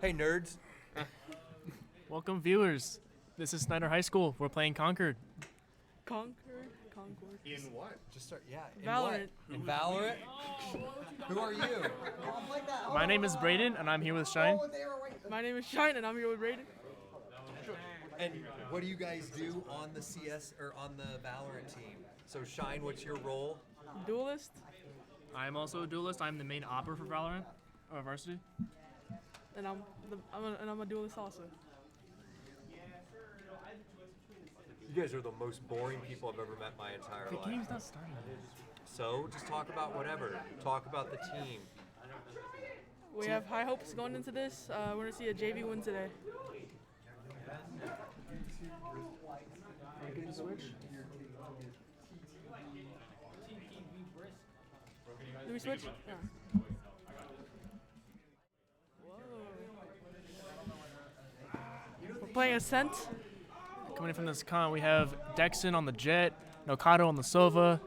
Hey, nerds. Welcome, viewers. This is Snider High School. We're playing Concord. Concord. In what? Just start, yeah. Valorant. In Valorant? Who are you? My name is Brayden, and I'm here with Shine. My name is Shine, and I'm here with Raiden. And what do you guys do on the CS or on the Valorant team? So Shine, what's your role? Duelist, I'm also a duelist. I'm the main opper for Valorant, or varsity. and I'm a duelist also. You guys are the most boring people I've ever met my entire The life. game's not starting. So just talk about whatever. Talk about the team. We have high hopes going into this. We're gonna see a JV win today. Do we switch? Yeah. Whoa. We're playing Ascent. Coming in from this con, we have Dexon on the Jet, Nokado on the Sova,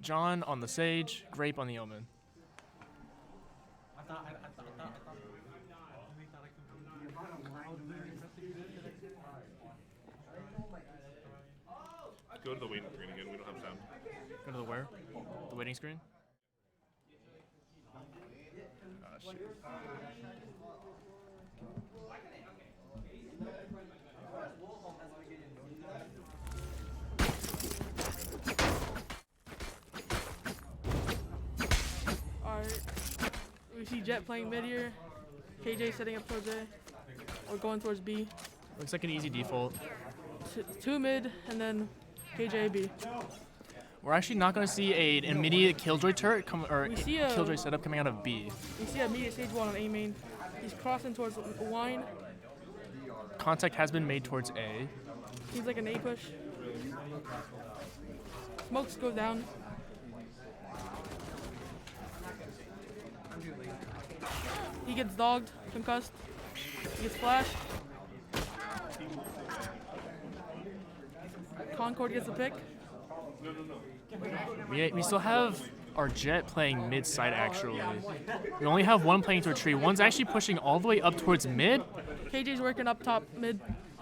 John on the Sage, Grape on the Omen. Go to the waiting screen again. We don't have sound. Go to the where? The waiting screen? Shit. Alright. We see Jet playing mid here. KJ setting up towards A. Or going towards B. Looks like an easy default. Two mid, and then KJ B. We're actually not going to see an immediate Killjoy turret or We see a- Killjoy setup coming out of B. We see a immediate stage one on A main. He's crossing towards Wine. Contact has been made towards A. Seems like an A push. Smokes goes down. He gets dogged, concussed. He gets flashed. Concord gets the pick. We still have our Jet playing mid side actually. We only have one playing to a tree. One's actually pushing all the way up towards mid. KJ's working up top mid.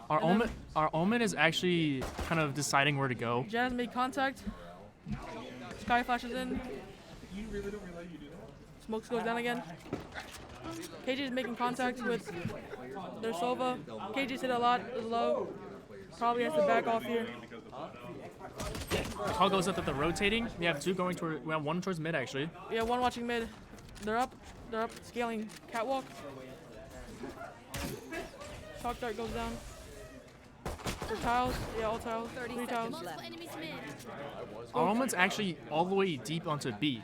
Our And then- Omen is actually kind of deciding where to go. Jazz made contact. Sky flashes in. Smokes goes down again. KJ's making contact with their Sova. KJ's hit a lot, is low. Probably has to back off here. Call goes up that they're rotating. We have two going toward. We have one towards mid actually. We have one watching mid. They're up, scaling catwalk. Shock dart goes down. For tiles, yeah, all tiles, 3 tiles. Our Omen's actually all the way deep onto B.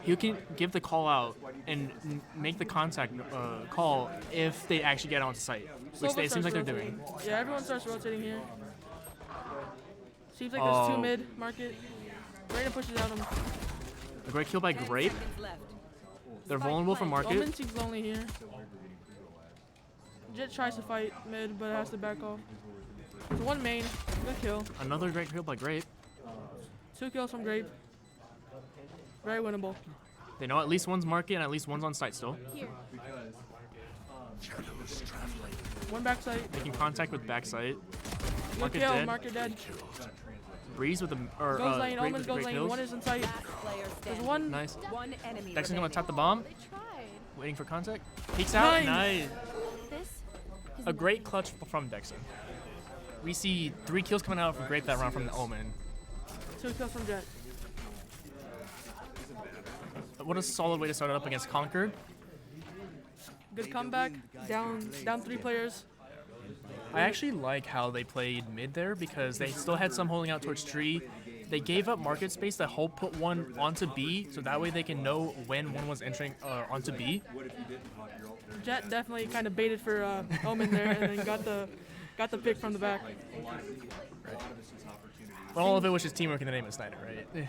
He can give the call out and make the contact call if they actually get onto site, which Sova it seems like starts they're doing. rotating. Yeah, everyone starts rotating here. Seems like there's two Oh. mid market. Raiden pushes out him. A great kill by Grape. They're vulnerable for market. Omen seems lonely here. Jet tries to fight mid, but has to back off. There's one main. Good kill. Another great kill by Grape. 2 kills from Grape. Very winnable. They know at least one's market and at least one's on site still. One backside. Making contact with backside. Good Market kill. dead. Market dead. Breeze with the or Goes lane. Grape Omen with goes great lane. kills. One is in sight. There's one. Nice. One enemy Dexon's gonna remaining. tap the bomb. They tried. Waiting for contact. Peeks out. Nice. Nice. This is A great clutch from Dexon. We see 3 kills coming out from Grape that round from the Omen. 2 kills from Jet. What a solid way to start it up against Concord. Good comeback. Down 3 players. I actually like how they played mid there because they still had some holding out towards tree. They gave up market space to put one onto B, so that way they can know when one was entering onto B. Jet definitely kind of baited for Omen there, and then got the pick from the back. But all of it was just teamwork in the name of Snider, right?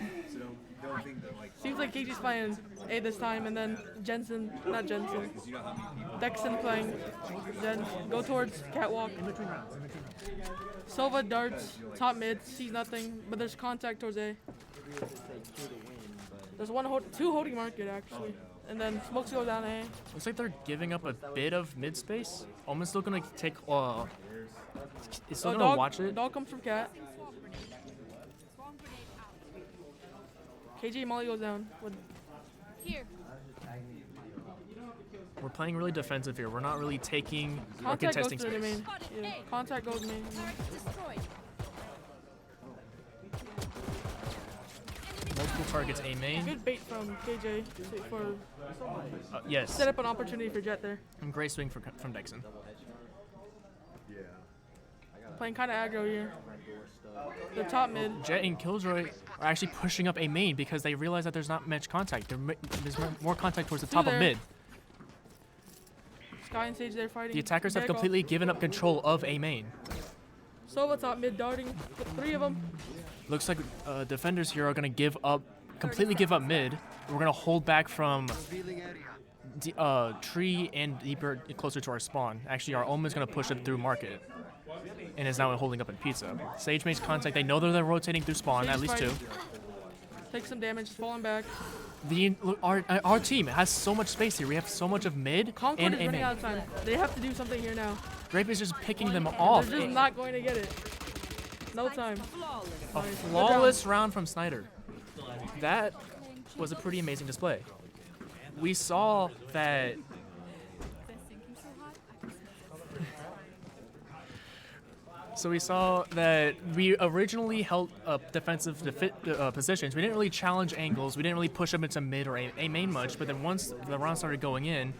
Seems like KG's playing A this time, and then Dexon playing Jen. Go towards catwalk. Sova darts, top mid, sees nothing, but there's contact towards A. There's two holding market actually. And then smokes go down A. Looks like they're giving up a bit of mid space. Almost still gonna take. It's still gonna watch it. Dog comes from Cat. KJ Molly goes down. Here. We're playing really defensive here. We're not really taking or Contact goes contesting to the space. main. Yeah, contact goes main. Target destroyed. Multiple targets A main. Good bait from KJ for Yes. set up an opportunity for Jet there. And great swing from Dixon. Playing kind of aggro here. The top mid. Jet and Killjoy are actually pushing up A main because they realize that there's not much contact. There's more contact towards the top of there. mid. Sky and Sage there fighting. The attackers have Back off. completely given up control of A main. Sova top mid darting. With 3 of them. Looks like defenders here are going to completely give up mid. We're going to hold back from tree and deeper, closer to our spawn. Actually, our Omen is going to push it through market. And is now holding up in pizza. Sage makes contact. They know they're rotating through spawn, Sage at least 2. fighting. Take some damage, falling back. Our team has so much space here. We have so much of mid Concord and is A running main. out of time. They have to do something here now. Grape is just picking them off. They're just not going to get it. No time. A Nice. flawless round from Snider. That was a pretty amazing display. We saw that. So we saw that we originally held defensive positions. We didn't really challenge angles. We didn't really push them into mid or A main much. But then once the round started going in,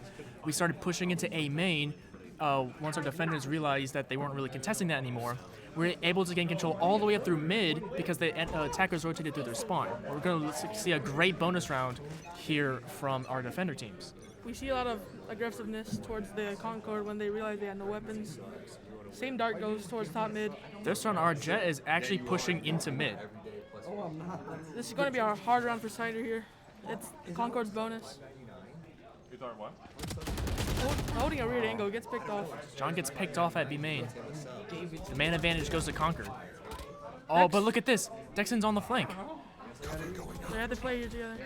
we started pushing into A main. Once our defenders realized that they weren't really contesting that anymore, we were able to gain control all the way up through mid because the attackers rotated through their spawn. We're going to see a great bonus round here from our defender teams. We see a lot of aggressiveness towards the Concord when they realize they had no weapons. Same dart goes towards top mid. This round, our Jet is actually pushing into mid. This is going to be a hard round for Snider here. It's Concord's bonus. It's our what? Holding a weird angle, gets picked off. John gets picked off at B main. The man advantage goes to Concord. Oh, but look at this. Dexon's on the flank. They have to play here together.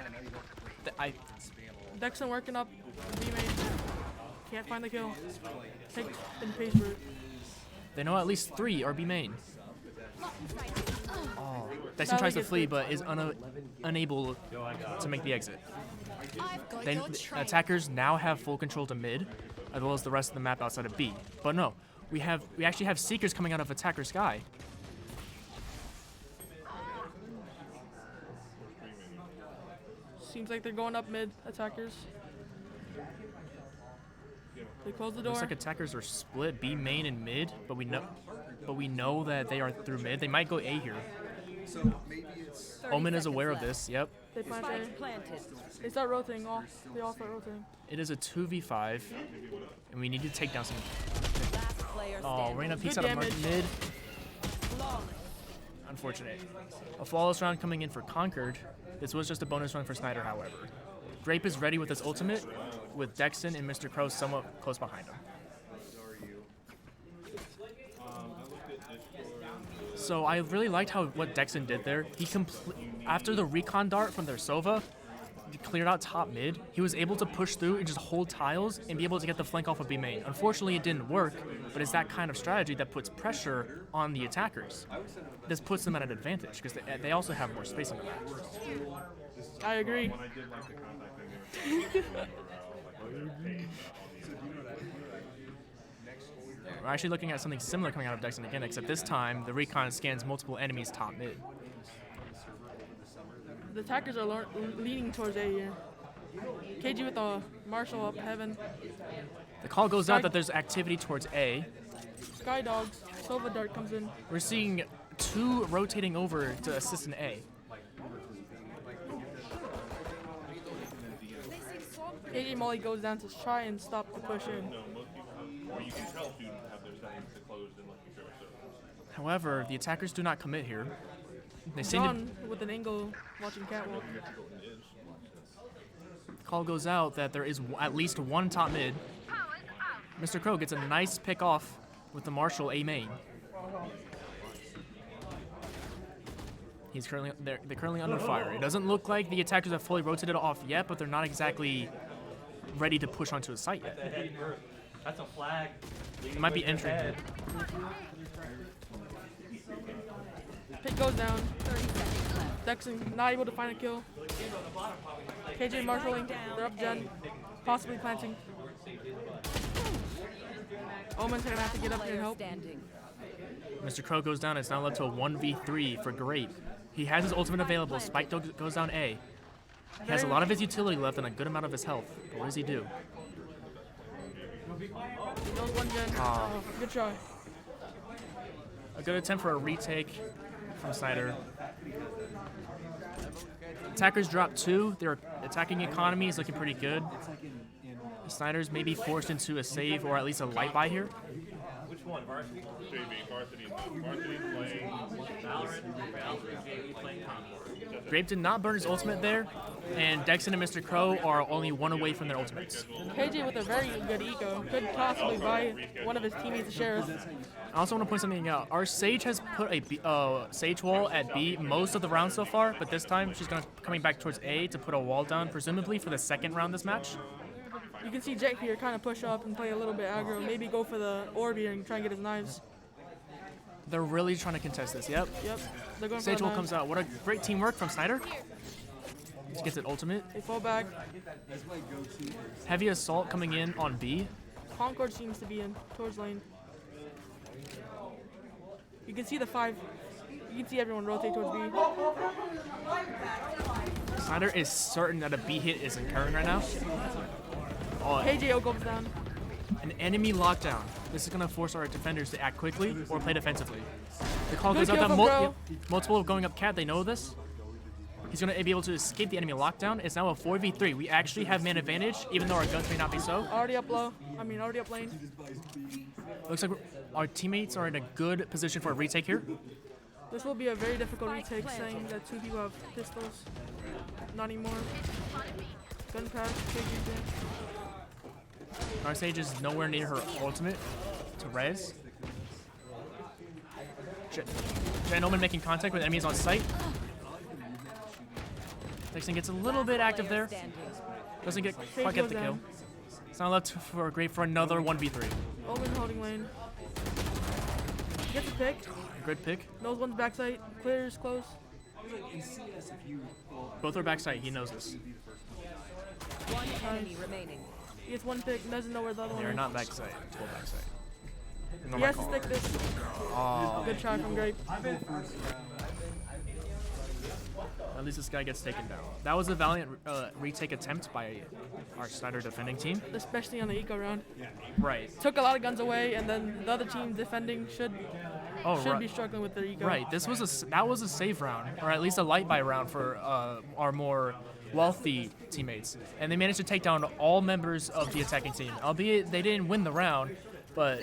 Dexon working up B main. Can't find the kill. Take and pace for it. They know at least 3 are B main. Oh, Dexon tries to flee, but is unable to make the exit. Then attackers now have full control to mid, as well as the rest of the map outside of B. But no, we actually have Seekers coming out of attacker sky. Seems like they're going up mid, attackers. They close the door. Looks like attackers are split B main and mid, but we know that they are through mid. They might go A here. So maybe it's Omen is aware of this. Yep. They plant A. They start rotating off. They all start rotating. It is a 2v5, and we need to take down some. Last player Oh, standing. Reina peeks Good out of damage. mid. Unfortunate. A flawless round coming in for Concord. This was just a bonus round for Snider, however. Grape is ready with his ultimate, with Dexon and Mr. Crow somewhat close behind him. So I really liked what Dexon did there. He after the recon dart from their Sova, he cleared out top mid. He was able to push through and just hold tiles and be able to get the flank off of B main. Unfortunately, it didn't work, but it's that kind of strategy that puts pressure on the attackers. This puts them at an advantage because they also have more space on the map. I agree. When I did like the contact thing, they were We're actually looking at something similar coming out of Dexon again, except this time the recon scans multiple enemies top mid. The attackers are leaning towards A here. KG with the Marshall up heaven. The call goes out that there's activity towards A. Sky Dogs. Sova Dart comes in. We're seeing 2 rotating over to assist in A. KG Molly goes down to try and stop the push in. or you can tell students have their settings to closed in like you show. However, the attackers do not commit here. They seem to. John with an angle watching catwalk. Call goes out that there is at least 1 top mid. Mr. Crow gets a nice pick off with the Marshall A main. They're currently under fire. It doesn't look like the attackers have fully rotated off yet, but they're not exactly ready to push onto his site yet. That's a flag. It might be entering here. Pick goes down. Dexon not able to find a kill. KJ marshalling. They're up gen. Possibly planting. Omen's gonna have to get up here and help. Standing. Mr. Crow goes down. It's now left to a 1v3 for Grape. He has his ultimate available. Spike goes down A. He has a lot of his utility left and a good amount of his health. But what does he do? Knows one gen. Oh, good try. A good attempt for a retake from Snider. Attackers drop 2. Their attacking economy is looking pretty good. Snider's maybe forced into a save or at least a light buy here. Which one? Varsity? JV, varsity, varsity playing Valorant, JV playing Concord. Grape did not burn his ultimate there, and Dexon and Mr. Crow are only 1 away from their ultimates. KJ with a very good eco could possibly buy one of his teammates a sheriff. I also want to point something out. Our Sage has put a Sage wall at B most of the round so far, but this time she's coming back towards A to put a wall down, presumably for the second round this match. You can see Jet here kind of push up and play a little bit aggro. Maybe go for the orb here and try and get his knives. They're really trying to contest this. Yep. Yep. They're going Sage for wall the comes knives. out. What a great teamwork from Snider. Just gets an ultimate. They fall back. Heavy assault coming in on B. Concord seems to be in towards lane. You can see the 5. You can see everyone rotate towards B. Snider is certain that a B hit is occurring right now. Oh, KJO goes down. an enemy lockdown. This is going to force our defenders to act quickly or play defensively. The call Good goes out kill that from Bro. multiple going up cat. They know this. He's going to be able to escape the enemy lockdown. It's now a 4v3. We actually have man advantage, even though our guns may not be so. Already up low. Already up lane. Looks like our teammates are in a good position for a retake here. This will be a very difficult retake, saying that 2 people have pistols. Not anymore. Gun pass. KJ's in. Our Sage is nowhere near her ultimate to res. Gentleman making contact with enemies on site. Dixon gets a little bit active there. Doesn't quite get the kill. It's not left for Grape for another 1v3. Omen holding lane. Gets a pick. Good pick. Knows one's backside. Clears close. Both are backside. He knows this. One enemy remaining. He gets one pick. Doesn't know where the other one They're is. not backside. Full backside. No He my has to call. stick this. Oh, Good try from Grape. at least this guy gets taken down. That was a valiant retake attempt by our Snider defending team. Especially on the eco round. Right. Took a lot of guns away, and then the other team defending should be struggling with their eco. Right. That was a save round, or at least a light buy round for our more wealthy teammates, and they managed to take down all members of the attacking team. Albeit they didn't win the round, but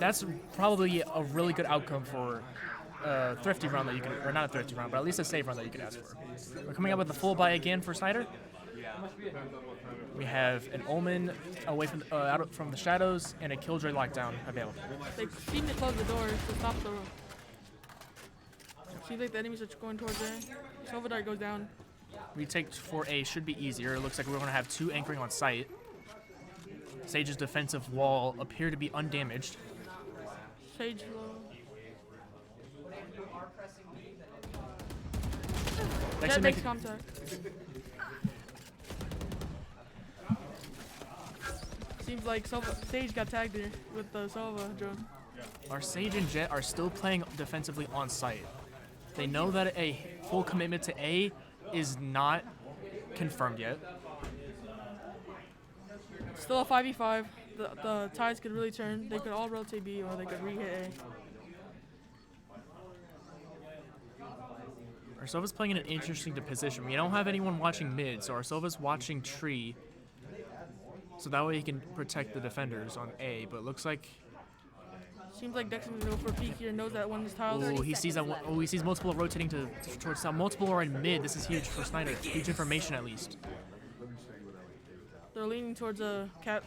that's probably a really good outcome for a thrifty round that you can, or not a thrifty round, but at least a save round that you can ask for. We're coming up with a full buy again for Snider. We have an Omen away from out from the shadows and a Killjoy lockdown available. They seem to close the doors to stop the. Seems like the enemies are going towards there. Silver Dart goes down. Retake for A should be easier. It looks like we're going to have 2 anchoring on site. Sage's defensive wall appear to be undamaged. Sage low. Dexter Jet makes making- contact. Seems like Sage got tagged here with the Sova drone. Our Sage and Jet are still playing defensively on site. They know that a full commitment to A is not confirmed yet. Still a 5v5. The tides could really turn. They could all rotate B or they could re-hit A. Our Sova's playing in an interesting position. We don't have anyone watching mid, so our Sova's watching tree. So that way he can protect the defenders on A, but it looks like Seems like Dexter's gonna go for a peek here. Knows that one is tiled. oh, he sees that one, he sees multiple rotating towards south. Multiple are in mid. This is huge for Snider. Huge information at least. They're leaning towards a cat.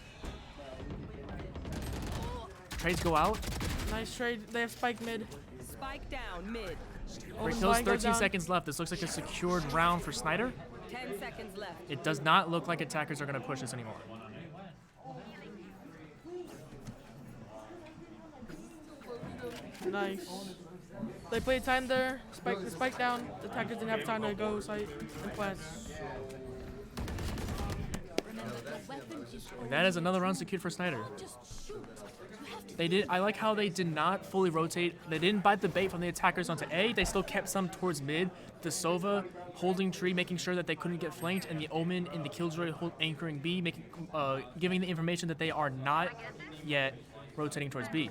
Trades go out. Nice trade. They have spike mid. Spike down mid. Break Omen's kills, line goes 13 down. seconds left. This looks like a secured round for Snider. 10 seconds left. It does not look like attackers are going to push this anymore. Nice. They played time there. Spike down. The attackers didn't have time to go site and plant. And that is another round secured for Snider. They did. I like how they did not fully rotate. They didn't bite the bait from the attackers onto A. They still kept some towards mid. The Sova holding tree, making sure that they couldn't get flanked, and the Omen and the Killjoy anchoring B, giving the information that they are not yet rotating towards B.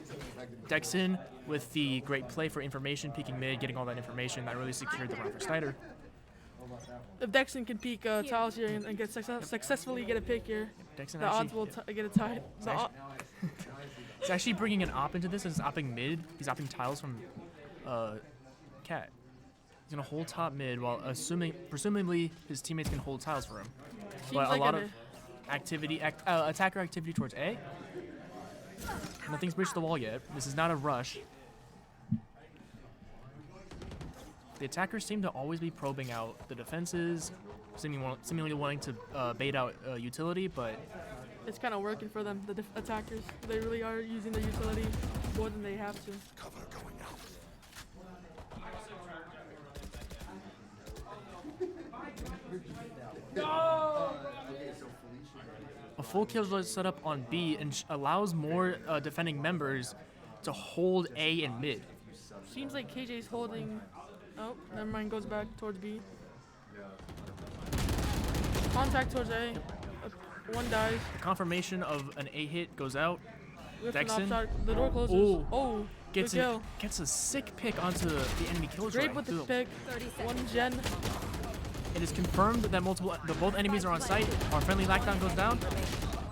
Dexon with the great play for information, peeking mid, getting all that information. That really secured the round for Snider. If Dexon can peek tiles here and get successfully get a pick here, Dexon the odds will get a tie. He's actually bringing an op into this, and he's opping mid. He's opping tiles from Cat. He's gonna hold top mid while presumably his teammates can hold tiles for him. But like a lot of activity, attacker activity towards A. Nothing's breached the wall yet. This is not a rush. The attackers seem to always be probing out the defenses, seemingly wanting to bait out utility, but it's kind of working for them, the attackers. They really are using the utility more than they have to. Cover going out. a full kill setup on B and allows more defending members to hold A and mid. Seems like KJ's holding. Oh, never mind. Goes back towards B. Contact towards A. One dies. The confirmation of an A hit goes out. Dexon. The door closes. Ooh. Oh, Gets a sick pick onto the enemy killjoy. Great with the pick. One gen. It is confirmed that both enemies are on site. Our friendly lockdown goes down.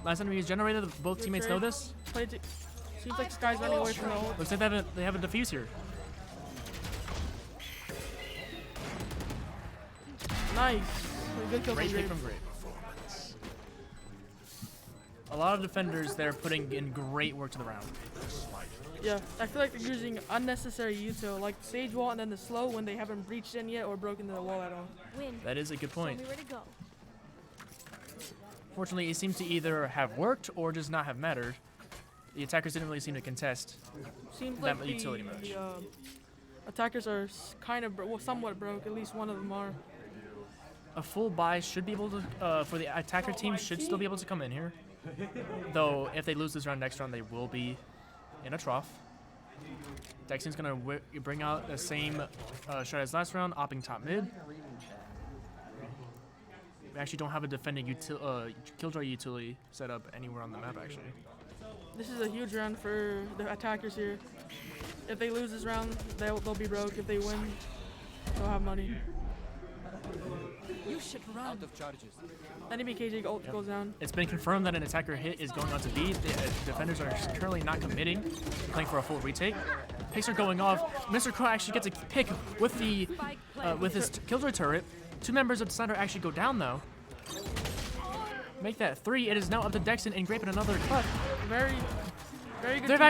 Last enemy is generated. Both teammates know this. Seems like Sky's running away from the ult. Looks like they have a defuse here. Nice. Good kill Great from pick Grape. from Grape. A lot of defenders there putting in great work to the round. Yeah, I feel like they're using unnecessary util, like Sage Wall and then the slow when they haven't breached in yet or broken the wall at all. That is a good point. Where to go. Fortunately, it seems to either have worked or just not have mattered. The attackers didn't really seem to contest. Seems that like utility match. the attackers are kind of, somewhat broke. At least one of them are. A full buy should be able to, for the attacker team, should still be able to come in here. Though, if they lose this round, next round, they will be in a trough. Dexon's going to bring out the same shot as last round, opping top mid. We actually don't have a defending Killjoy utility set up anywhere on the map, actually. This is a huge round for the attackers here. If they lose this round, they'll be broke. If they win, they'll have money. You should run. Out of charges. Enemy KJ ult goes down. It's been confirmed that an attacker hit is going on to B. The defenders are currently not committing, playing for a full retake. Picks are going off. Mr. Crow actually gets a pick with the with his Killjoy turret. Two members of the Snider actually go down though. Make that 3. It is now up to Dexon and Grape in another cut. Very good. They're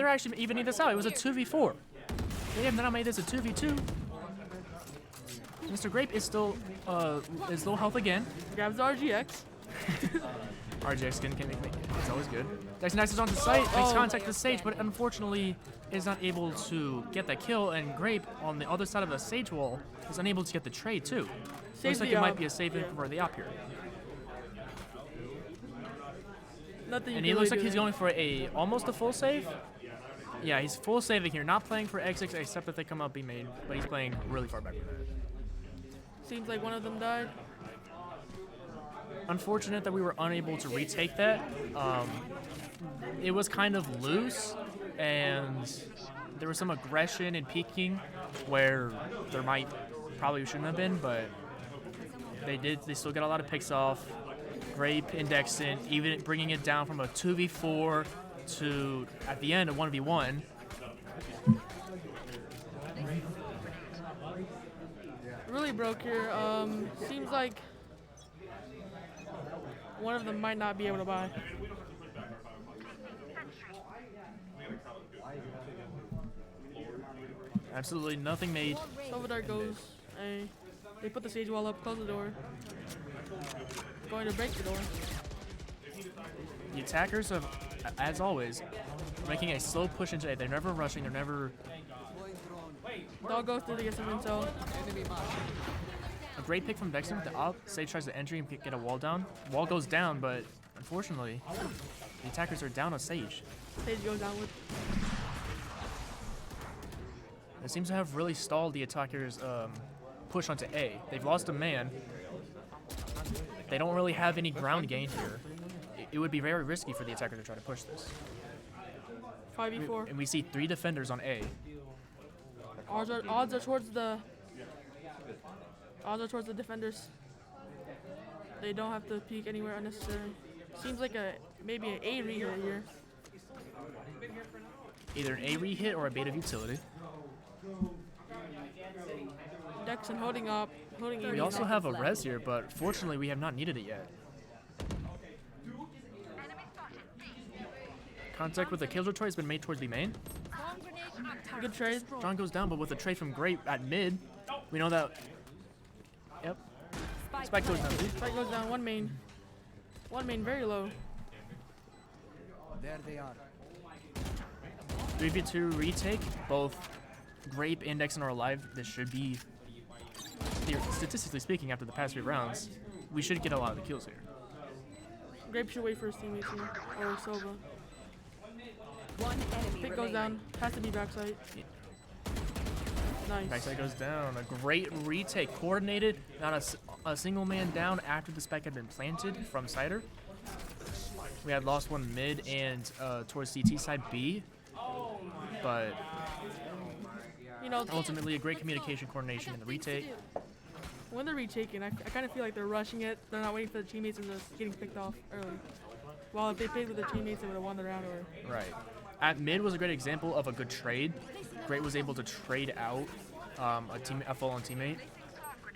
actually evening this out. It was a 2v4. They have now made this a 2v2. Mr. Grape is still low health again. Grabs the RGX. RGX skin can make it. It's always good. Dexon is onto site, makes contact with Sage, but unfortunately is not able to get that kill. And Grape on the other side of the Sage wall is unable to get the trade too. Looks like it might be a save for the op here. Nothing. And he looks like he's going for almost a full save. Yeah, he's full saving here, not playing for X6 except that they come up B main, but he's playing really far back with that. Seems like one of them died. Unfortunate that we were unable to retake that. It was kind of loose, and there was some aggression and peeking where there probably shouldn't have been, but they still got a lot of picks off. Grape and Dexon, even bringing it down from a 2v4 to, at the end, a 1v1. Really broke here. Seems like one of them might not be able to buy. Absolutely nothing made. Salvador goes A. They put the stage wall up, close the door. Going to break the door. The attackers are, as always, making a slow push into A. They're never rushing. They're never. Dog goes through to get some intel. A great pick from Dexter with the up. Sage tries to entry and get a wall down. Wall goes down, but unfortunately, the attackers are down on Sage. Stage goes down with. It seems to have really stalled the attackers' push onto A. They've lost a man. They don't really have any ground gain here. It would be very risky for the attacker to try to push this. 5v4. And we see 3 defenders on A. Odds are towards the defenders. They don't have to peek anywhere unnecessary. Seems like maybe an A re-hit here. Either an A re-hit or a bait of utility. Dexon holding up, holding E. We also have a res here, but fortunately we have not needed it yet. Contact with the killjoy has been made towards B main. Good trade. John goes down, but with a trade from Grape at mid, we know that. Yep. Spike goes down. Spike goes down. One main. One main very low. There they are. 3v2 retake. Both Grape and Dexon are alive. This should be, statistically speaking, after the past 3 rounds, we should get a lot of the kills here. Grape should wait for his teammates here. Or Sova. One enemy Pick goes down. Has to be backside. Nice. Backside goes down. A great retake. Coordinated. Not a single man down after the spike had been planted from Snider. We had lost one mid and towards CT side B. But You know, ultimately a great communication coordination in the retake. when they're retaking, I kind of feel like they're rushing it. They're not waiting for the teammates and just getting picked off early. While if they played with their teammates, they would have won the round. Or Right. At mid was a great example of a good trade. Great was able to trade out a full-on teammate.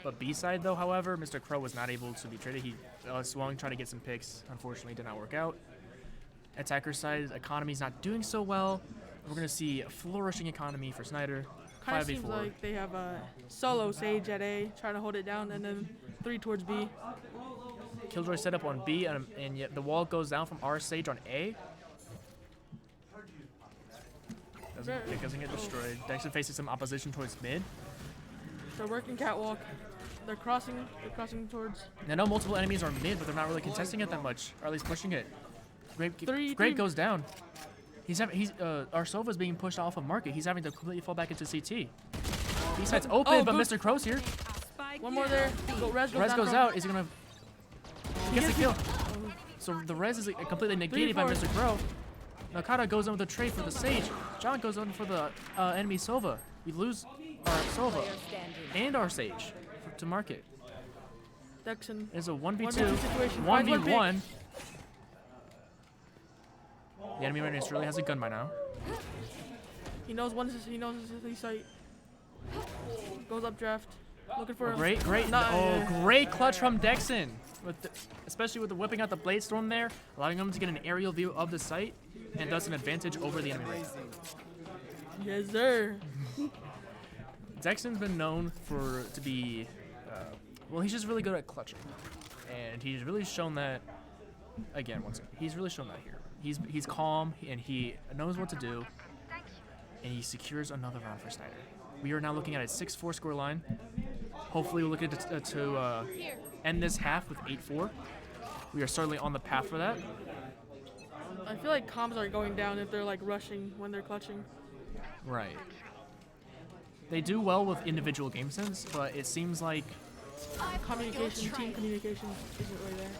But B side though, however, Mr. Crow was not able to be traded. He swung, tried to get some picks. Unfortunately, did not work out. Attacker side, economy's not doing so well. We're gonna see a flourishing economy for Snider. kind of 5v4. seems like they have a solo Sage at A, trying to hold it down, and then 3 towards B. Killjoy set up on B, and yet the wall goes down from our Sage on A. Doesn't get destroyed. Dexter faces some opposition towards mid. They're working catwalk. They're crossing towards. I know multiple enemies are mid, but they're not really contesting it that much, or at least pushing it. Three. Great goes down. Our Sova's being pushed off of market. He's having to completely fall back into CT. B-side's open, but good. Mr. Crow's here. One more there. Res goes, Res down goes from- out. Is he gonna? He gets the kill. So the res is completely negated by 3-4. Mr. Crow. Nakata goes on with a trade for the Sage. John goes on for the enemy Sova. We lose our Sova and our Sage to market. Dexon. It's a 1v2, 1v2 situation. Find one 1v1. The enemy right surely has a gun by now. He knows his sight. Goes up draft. Looking for him. Great. Nah, Great clutch from Dexon. Especially with the whipping out the Blade Storm there, allowing him to get an aerial view of the site, and thus an advantage over the enemy right. Yes, sir. Dexon's been known to be, well, he's just really good at clutching. And he's really shown that, again, he's really shown that here. He's calm, and he knows what to do, and he secures another round for Snider. We are now looking at a 6-4 score line. Hopefully we'll look at to end this half with 8-4. We are certainly on the path for that. I feel like comms are going down if they're like rushing when they're clutching. Right. They do well with individual game sense, but it seems like Communication, team communication isn't really there.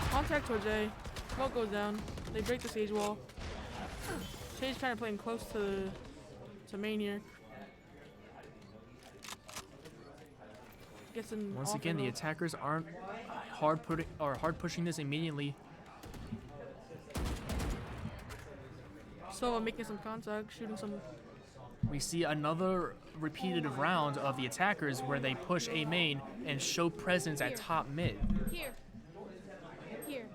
Contact towards A. Smoke goes down. They break the Sage wall. Sage kind of playing close to main here. Gets in. once again the attackers aren't hard pushing this immediately. So I'm making some contact, shooting some. We see another repeated round of the attackers where they push A main and show presence at top mid. Here.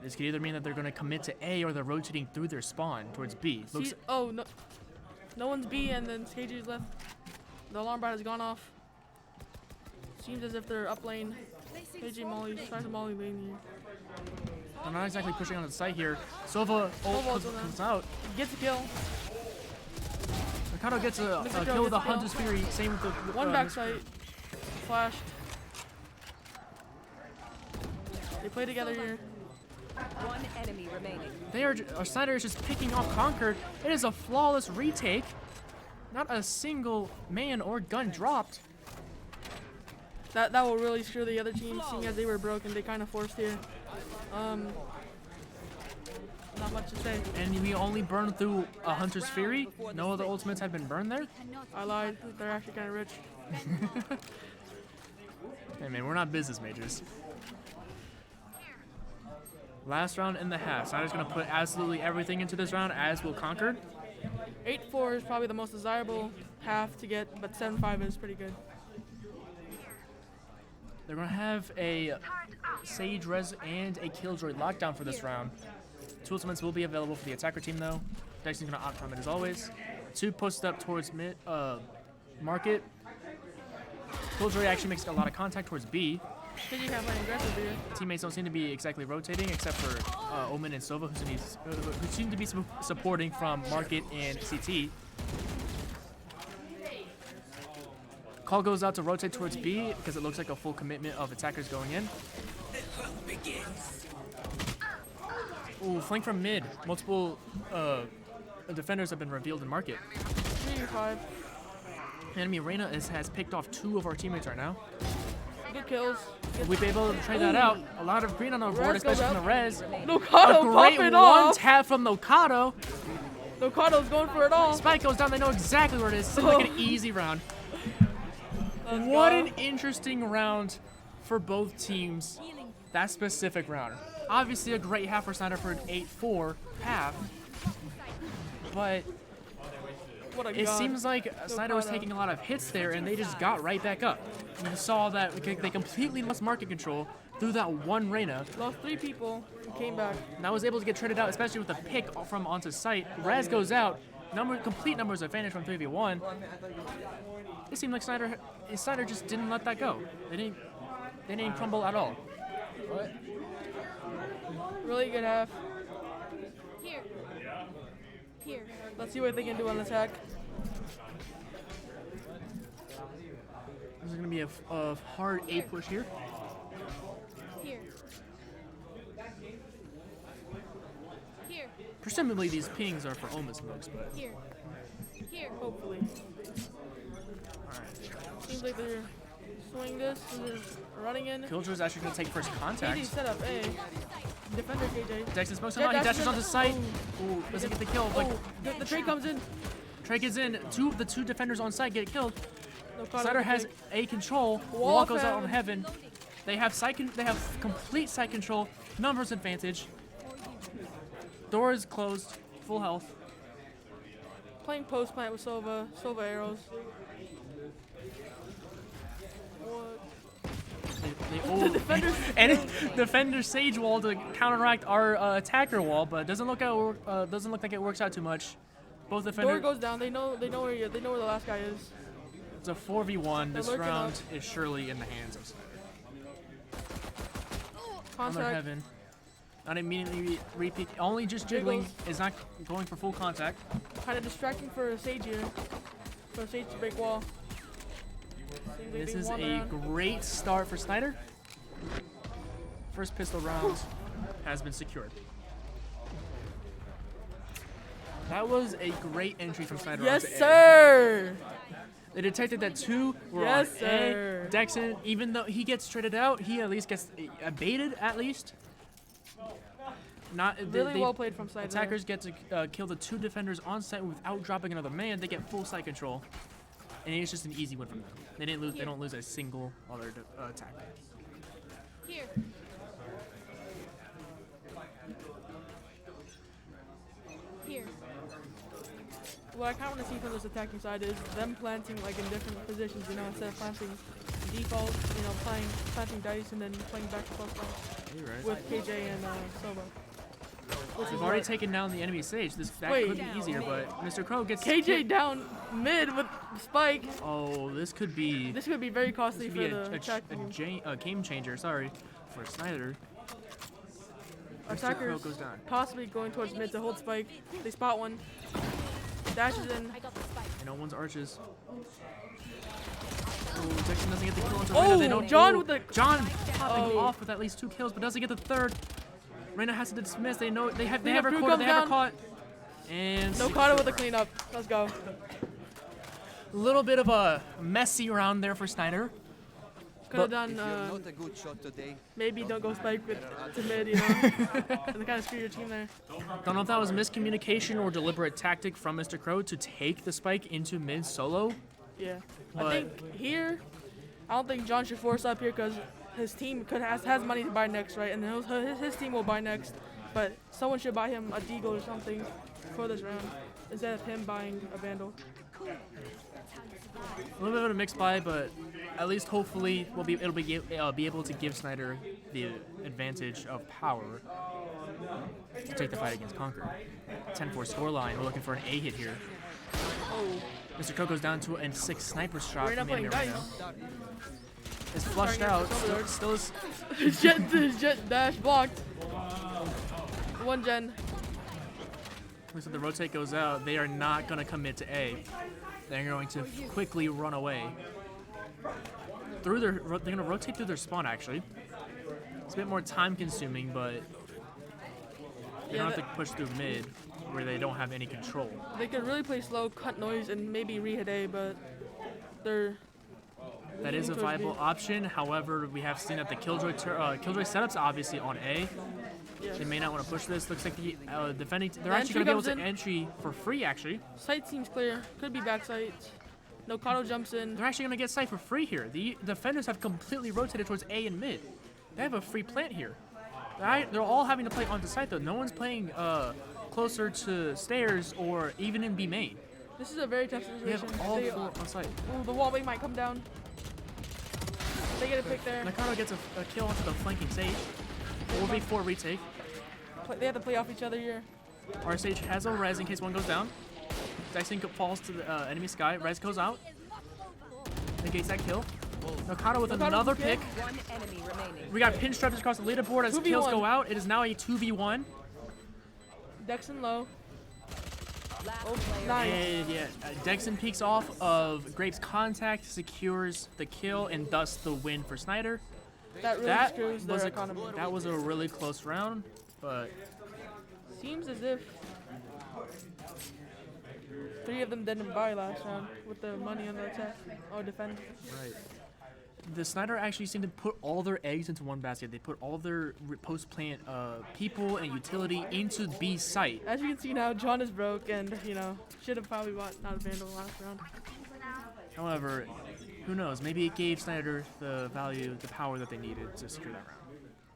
This could either mean that they're going to commit to A or they're rotating through their spawn towards B. Looks, Oh no! No one's B, and then KJ's left. The alarm bot has gone off. Seems as if they're up lane. KJ Molly tries to Molly lane here. I'm not exactly pushing on the site here. Sova comes out. Gets a kill. Mikado gets a kill with a Hunter's Fury. Same with the One backside. Flashed. They play together here. One enemy remaining. They are. Snider is just picking off Concord. It is a flawless retake. Not a single man or gun dropped. That will really screw the other team, seeing as they were broken. They kind of forced here. Not much to say. And we only burned through a Hunter's Fury. No other ultimates had been burned there. I lied. They're actually kind of rich. Hey man, we're not business majors. Last round in the half. Snider's gonna put absolutely everything into this round, as will Concord. 8-4 is probably the most desirable half to get, but 7-5 is pretty good. They're gonna have a Sage Res and a Killjoy lockdown for this round. 2 ultimates will be available for the attacker team though. Dexy's gonna opt from it as always. 2 posted up towards mid market. Killjoy actually makes a lot of contact towards B. KJ can't play aggressive here. Teammates don't seem to be exactly rotating except for Omen and Sova, who seem to be supporting from market and CT. Call goes out to rotate towards B because it looks like a full commitment of attackers going in. Ooh, flank from mid. Multiple defenders have been revealed in market. 3-5. Enemy Reyna has picked off 2 of our teammates right now. Good kills. We've been able to trade that out. A lot of green on our board, Res goes especially from the res. Nokado A great popping one off. tap from Nokado. Nokado's going for it all. Spike goes down. They know exactly where it is. It's like an easy round. What an interesting round for both teams. That specific round. Obviously a great half for Snider for an 8-4 half. But What a it god. seems like Snider was taking a lot of hits there, and they just got right back up. You saw that they completely lost market control through that one Reyna. Lost 3 people and came back. And I was able to get traded out, especially with the pick from onto site. Raz goes out. Complete numbers advantage from 3v1. It seemed like Snider just didn't let that go. They didn't crumble at all. Really good half. Here. Here. Let's see what they can do on attack. This is going to be a hard A push here. Here. Here. Presumably these pings are for Omen smokes, but Here. Here. Hopefully. Seems like they're swinging this and they're running in. Killjoy's actually going to take first contact. KJ set up A. Defender KJ. Dexter smokes him out. He dashes onto site. Ooh, doesn't get the kill, but The trade comes in. Trey gets in. The two defenders on site get killed. Nokado Snider with has the pick. A control. Wall Wall goes out on Heaven. heaven. They have complete site control. Numbers advantage. Door is closed. Full health. Playing post plant with Sova. Sova arrows. What? Oh, and defender Sage Wall to counteract our attacker wall, but doesn't look like it works out too much. Both Door defenders. goes down. They know where he is. They know where the last guy is. It's a 4v1. This lurking round up. is surely in the hands of Snider. On their Contact. heaven. Not immediately repeat. Only just jiggling. Is not going for full contact. Kind of distracting for Sage here. For Sage to break wall. Seems like This they is won the a round. great start for Snider. First pistol round has been secured. That was a great entry from Snider. Yes, onto A. sir. They detected that 2 were Yes, on sir. A. Dexon, even though he gets traded out, he at least gets abated at least. Not Really well played from Snider. Attackers get to kill the 2 defenders on site without dropping another man. They get full site control, and it's just an easy win from them. They didn't lose. They don't lose a single other attack. Here. Here. What I kind of want to see from this attacking side is them planting like in different positions, you know, instead of planting default, you know, planting dice and then playing back to close down You're right. with KJ and Sova. We've already taken down the enemy stage. That Wait. could be easier, but Mr. Crow gets KJ down mid with Spike. Oh, this could be This could be very costly for the attack team. a game changer. Sorry, for Snider. Mr. Crow Attackers goes down. possibly going towards mid to hold Spike. They spot one. Dashes in. I got the spike. And no one's arches. Oh, Dixon doesn't get the kill onto Reyna. Oh, They don't. John with the. John popping Oh. off with at least 2 kills, but doesn't get the 3rd. Reyna has to dismiss. They know they have Cleanup crew recorded. They comes have down. caught. And No Kata with the cleanup. Let's go. a little bit of a messy round there for Snider. Could have If done. you're not a good shot today, Maybe don't go Spike with to mid, you know. and kind of screw your team there. Don't know if that was miscommunication or deliberate tactic from Mr. Crow to take the spike into mid solo. Yeah. But- I think here, I don't think John should force up here because his team has money to buy next, right? And then his team will buy next. But someone should buy him a Deagle or something for this round instead of him buying a Vandal. A little bit of a mixed buy, but at least hopefully it'll be able to give Snider the advantage of power to take the fight against Concord. 10-4 scoreline. We're looking for an A hit here. Oh, Mr. Crow goes down to a 6 sniper shot Reyna from the enemy playing arena. dice. It's flushed Trying out. to get the Still is. his jet dash blocked. One gen. Looks like the rotate goes out. They are not going to commit to A. They're going to quickly run away. They're going to rotate through their spawn, actually. It's a bit more time consuming, but they don't have to push through mid where they don't have any control. They could really play slow, cut noise, and maybe re-hit A, but they're. That is a towards viable B. option. However, we have seen that the Killjoy setup's obviously on A. Yeah. They may not want to push this. Looks like the defending. They're The actually going to be able entry to comes entry for free, actually. Sight seems clear. Could be back sight. No Kato jumps in. They're actually going to get sight for free here. The defenders have completely rotated towards A and mid. They have a free plant here. They're all having to play onto site, though. No one's playing closer to stairs or even in B main. This is a very tough They situation. have all 4 on site. Ooh, the wall might come down. They get a pick there. Nakano gets a kill onto the flanking sage. 4v4 retake. They have to play off each other here. Our sage has a res in case one goes down. Dexing falls to the enemy sky. Res goes out. Negates that kill. Nakano with Nakano another with a kill. pick. One enemy remaining. We got pinstripes across the leaderboard as 2v1. kills go out. It is now a 2v1. Dexon low. Last Oh, player. nice. And yeah, Dexon peeks off of Grape's contact, secures the kill, and thus the win for Snider. That really That screws was their a economy. that was a really close round, but Seems as if 3 of them didn't buy last round with the money on the attack or defend. right. The Snider actually seemed to put all their eggs into one basket. They put all their post plant people and utility into B site. As you can see now, John is broke and, you know, should have probably bought not a Vandal last round. However, who knows? Maybe it gave Snider the value, the power that they needed to secure that round.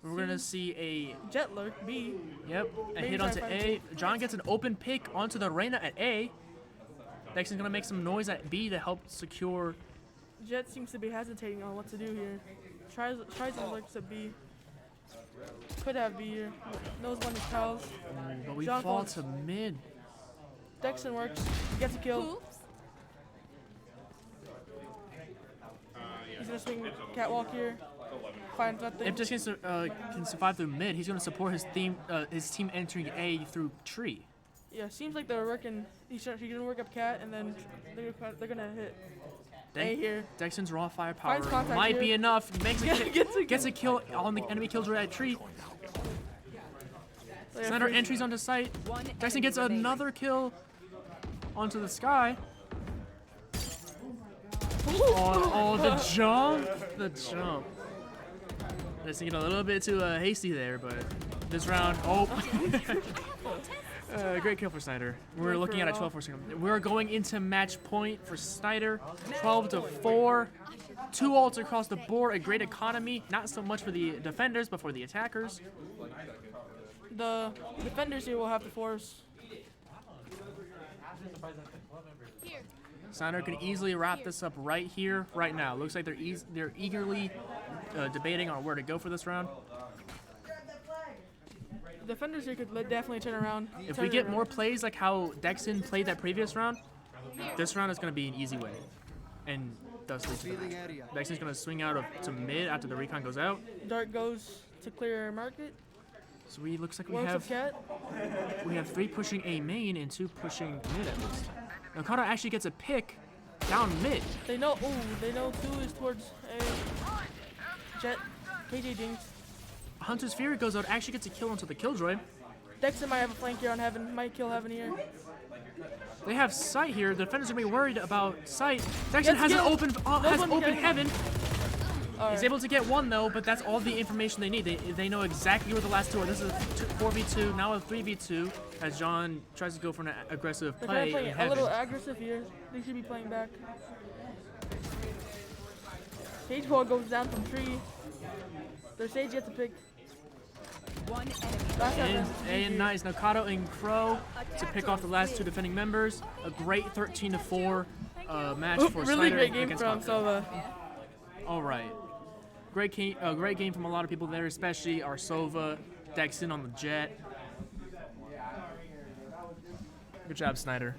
We're gonna see a Jet lurk, B. Yep, a Maybe hit try onto to A. find John gets an open pick onto the Reyna at A. Dexon's gonna make some noise at B to help secure. Jet seems to be hesitating on what to do here. Tries and lurks at B. Could have B here. Knows when his pals. But we John fall falls. to mid. Dexon works. Gets a kill. Oops. He's gonna swing catwalk here. Finds nothing. If just can survive through mid, he's gonna support his team entering A through tree. Yeah, seems like they're working. He's gonna work up cat and then they're gonna hit A here. Dexon's raw firepower Finds contact might be here. enough. Makes a Gets a kill on the enemy killjoy at tree. They have Snider free- entries onto site. One Dexon enemy gets remaining. another kill onto the sky. Oh, the jump! The jump. Just thinking a little bit too hasty there, but this round, great kill for Snider. We're Good looking for at a all. 12-4 second. We're going into match point for Snider, 12-4. 2 ults across the board, a great economy. Not so much for the defenders, but for the attackers. The defenders here will have to force. Here. Snider can easily wrap this up right here, right now. Looks like they're eagerly debating on where to go for this round. defenders here could definitely turn around. If turn we it get around. more plays like how Dexon played that previous round, this round is going to be an easy win. And thus lead to the match. Dexon's going to swing out to mid after the recon goes out. Dart goes to clear market. So looks like Works with Cat. we have 3 pushing A main and 2 pushing mid at least. Now Kata actually gets a pick down mid. They know. Ooh, they know 2 is towards a Jet. KJ Jinx. Hunter's Fury goes out, actually gets a kill onto the Killjoy. Dexter might have a flank here on Heaven. Might kill Heaven here. They have sight here. The defenders are gonna be worried about sight. Dexon Gets has an killed. open No has one open can- heaven. He's Alright. able to get 1 though, but that's all the information they need. They know exactly where the last 2 are. This is a 4v2, now a 3v2 as John tries to go for an aggressive They're play kind of in playing a heaven. little aggressive here. They should be playing back. Sage ball goes down from tree. Their Sage gets a pick. One enemy. Last And, Heaven. and nice, Nakato and Crow to pick off the last 2 defending members. A great 13-4 match for Really Snider great game against from Concord. Sova. All right. Great game from a lot of people there, especially our Sova, Dexon on the Jet. Good job, Snyder.